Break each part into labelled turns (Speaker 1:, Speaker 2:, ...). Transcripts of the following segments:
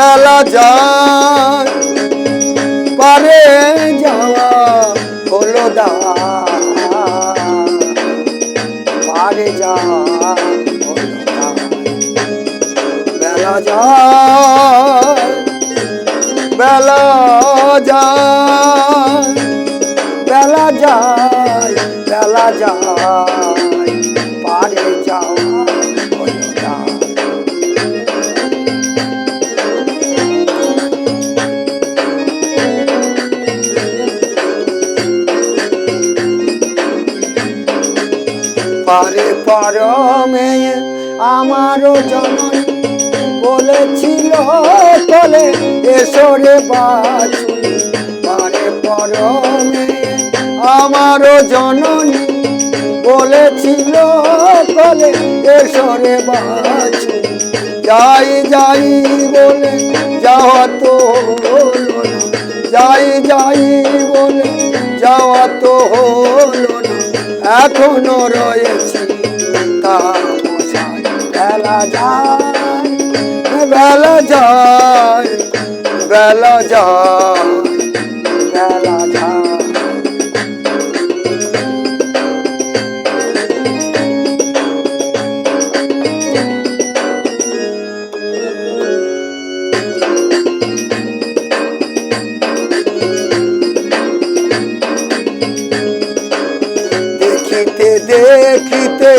Speaker 1: বেলা যায় পারে যাওয়া হলো পারে যাওয়া হলো বেলা যায় বেলা যায় বেলা যায় বেলা যায় পারে যাওয়া হলো পারে পরমে আমারও জননী বলেছিল তলে এসরে বাছুনি পারে পরমে আমারও জননী বলেছিল তলে এসরে বাছুনি যাই যাই বলে যাওয়া তো হলো না যাই যাই বলে যাওয়া তো হলো না এখনো রয়েছি বেলা যায় বেলা যায় বেলা যায় বেলা যায় দেখিতে দেখিতে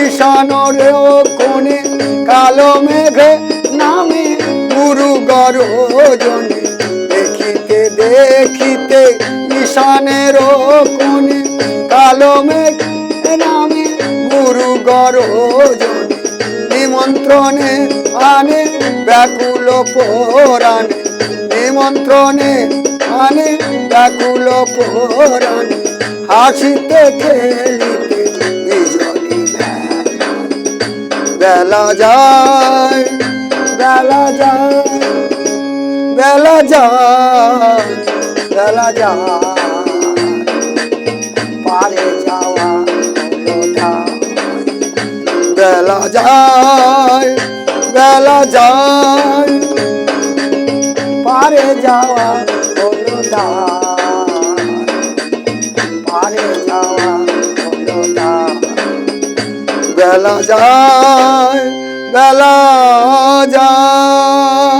Speaker 1: ঈশানরে কোণে কালো মেঘে নামে গুরু গর্জনে দেখিতে দেখিতে ঈশানের কোণে কালো মেঘ নামে গুরু গর্জনে নিমন্ত্রণে আনে ব্যাকুল পরাণে নিমন্ত্রণে আনে ব্যাকুল পরাণে হাসিতে খেলিতে বিজলি বেলা যায় বেলা যায় বেলা যায় বেলা যায় পারে যাওয়া বেলা যায় বেলা যায় পারে যাওয়া হলো পারে যাওয়া হলো বেলা যায় বেলা যায়।